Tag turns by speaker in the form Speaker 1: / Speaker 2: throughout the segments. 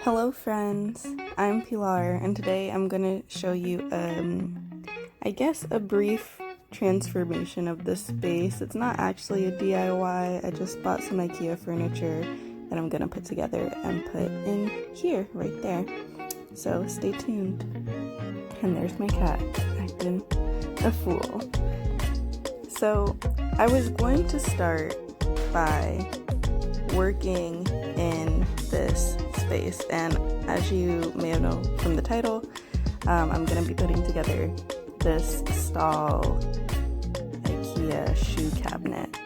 Speaker 1: Hello friends, I'm Pilar and today I'm going to show you I guess a brief transformation of this space. It's not actually a DIY, I just bought some IKEA furniture that I'm going to put together and put in here, right there. So stay tuned. And there's my cat, acting a fool. So I was going to start by working in this space, and as you may have known from the title, I'm going to be putting together this stall IKEA shoe cabinet,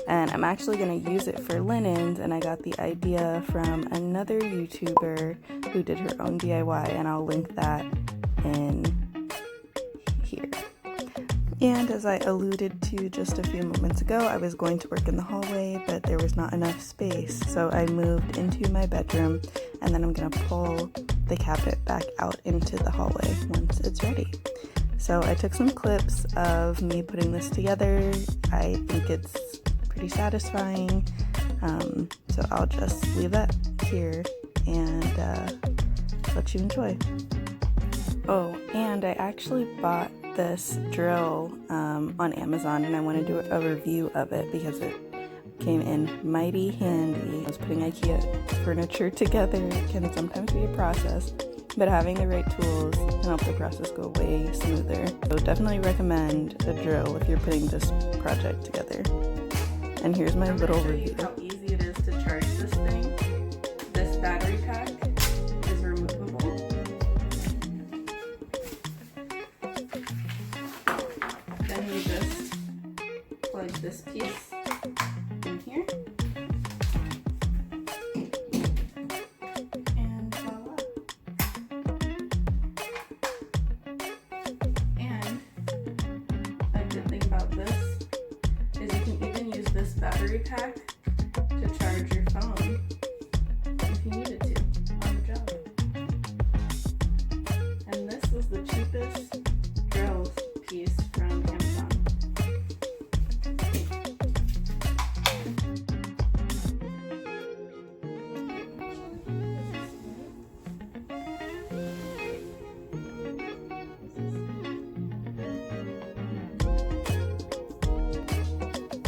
Speaker 1: and I'm actually going to use it for linens, and I got the idea from another YouTuber who did her own DIY, and I'll link that in here. And as I alluded to just a few moments ago, I was going to work in the hallway, but there was not enough space, so I moved into my bedroom, and then I'm going to pull the cabinet back out into the hallway once it's ready. So I took some clips of me putting this together. I think it's pretty satisfying, so I'll just leave that here and let you enjoy. Oh, and I actually bought this drill on Amazon, and I want to do a review of it because it came in mighty handy. I was putting IKEA furniture together. It can sometimes be a process, but having the right tools can help the process go way smoother. So definitely recommend a drill if you're putting this project together. And here's my little review. How easy it is to charge this thing. This battery pack is removable. Then you just plug this piece in here, and voila. And a good thing about this is you can even use this battery pack to charge your phone if you needed to on the job. And this was the cheapest drill piece from Amazon.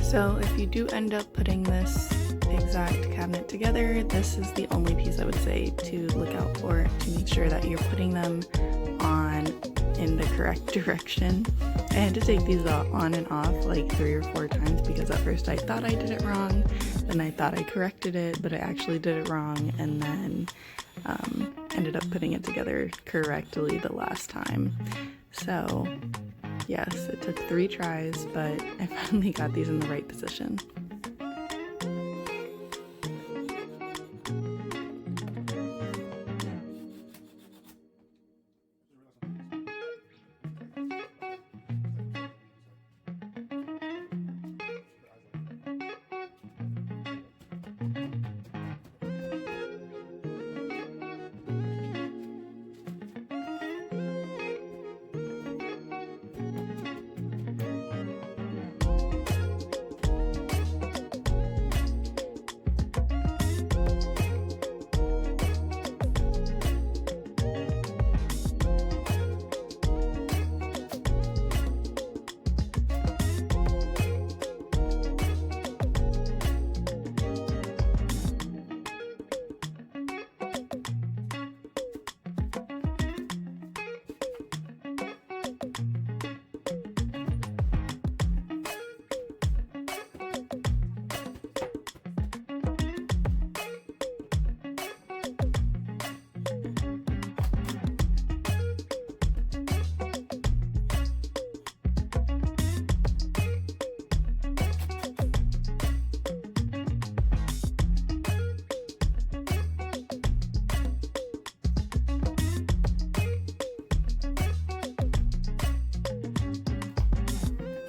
Speaker 1: So if you do end up putting this exact cabinet together, this is the only piece I would say to look out for to make sure that you're putting them on in the correct direction. I had to take these on and off like 3 or 4 times because at first I thought I did it wrong, then I thought I corrected it, but I actually did it wrong, and then ended up putting it together correctly the last time. So yes, it took 3 tries, but I finally got these in the right position.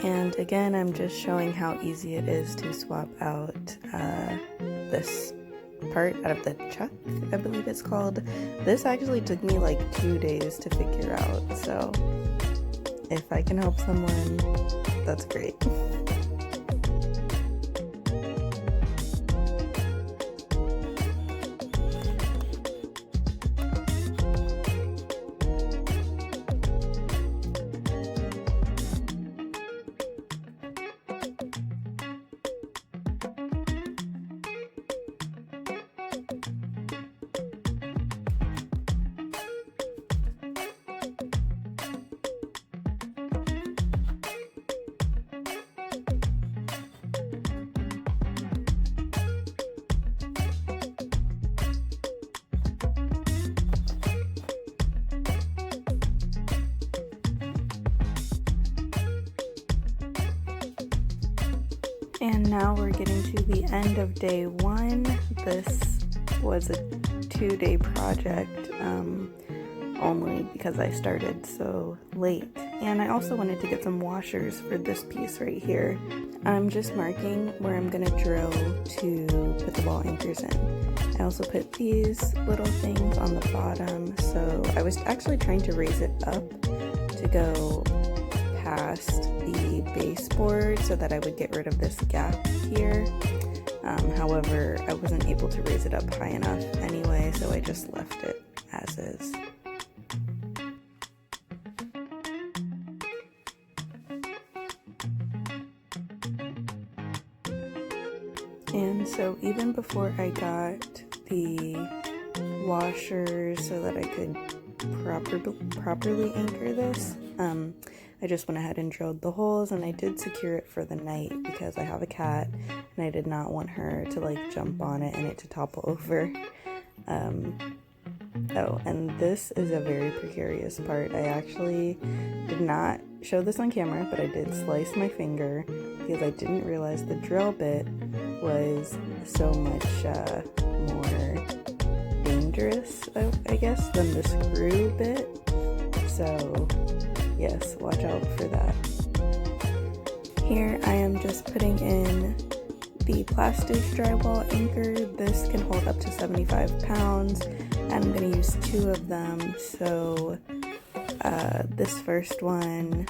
Speaker 1: And again, I'm just showing how easy it is to swap out this part out of the chuck, I believe it's called. This actually took me like 2 days to figure out, so if I can help someone, that's great. And now we're getting to the end of day one. This was a 2-day project, only because I started so late. And I also wanted to get some washers for this piece right here. I'm just marking where I'm gonna drill to put the wall anchors in. I also put these little things on the bottom, so I was actually trying to raise it up to go past the baseboard so that I would get rid of this gap here. However, I wasn't able to raise it up high enough anyway, so I just left it as is. And so even before I got the washers so that I could properly anchor this, I just went ahead and drilled the holes, and I did secure it for the night because I have a cat and I did not want her to like jump on it and it to topple over. Oh, and this is a very precarious part. I actually did not show this on camera, but I did slice my finger because I didn't realize the drill bit was so much more dangerous, I guess, than the screw bit. So yes, watch out for that. Here I am just putting in the plastic drywall anchor. This can hold up to 75 pounds. I'm going to use 2 of them. So this first one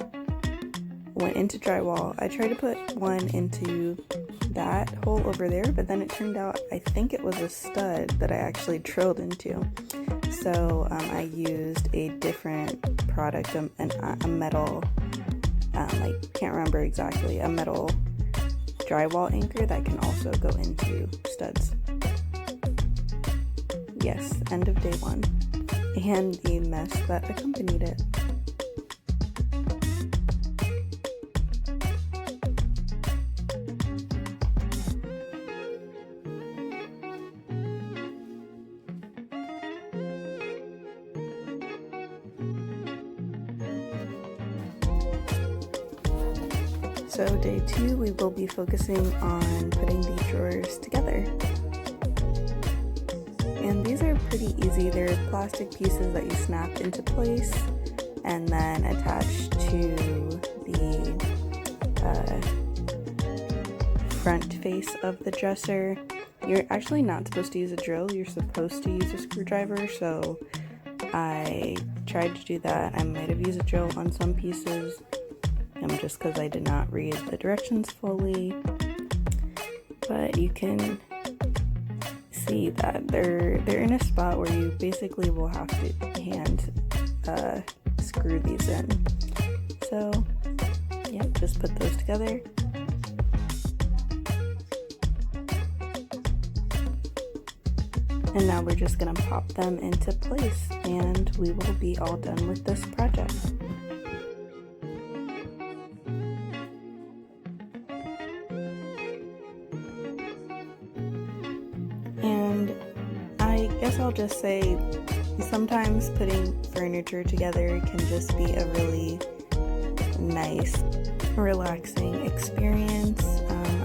Speaker 1: went into drywall. I tried to put one into that hole over there, but then it turned out I think it was a stud that I actually drilled into. So I used a different product, a metal, I can't remember exactly, a metal drywall anchor that can also go into studs. Yes, end of day one, and the mess that accompanied it. So day 2, we will be focusing on putting the drawers together. And these are pretty easy. They're plastic pieces that you snap into place and then attach to the front face of the dresser. You're actually not supposed to use a drill, you're supposed to use a screwdriver, so I tried to do that. I might have used a drill on some pieces, just because I did not read the directions fully, but you can see that they're in a spot where you basically will have to hand screw these in. So yeah, just put those together. And now we're just gonna pop them into place and we will be all done with this project. And I guess I'll just say sometimes putting furniture together can just be a really nice, relaxing experience.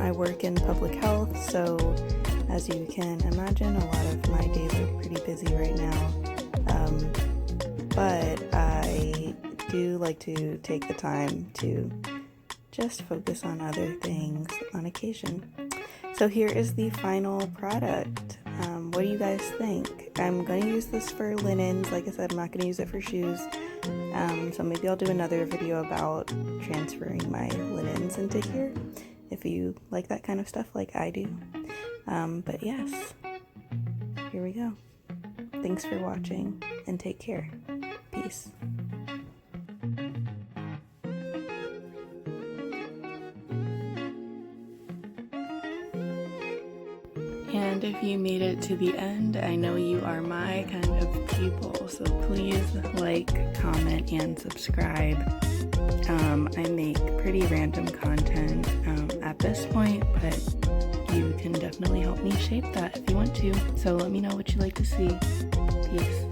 Speaker 1: I work in public health, so as you can imagine, a lot of my days are pretty busy right now. But I do like to take the time to just focus on other things on occasion. So here is the final product. What do you guys think? I'm going to use this for linens. Like I said, I'm not going to use it for shoes. So maybe I'll do another video about transferring my linens into here, if you like that kind of stuff like I do. But yes, here we go. Thanks for watching and take care. Peace. And if you made it to the end, I know you are my kind of people, so please like, comment, and subscribe. I make pretty random content at this point, but you can definitely help me shape that if you want to. So let me know what you'd like to see. Peace.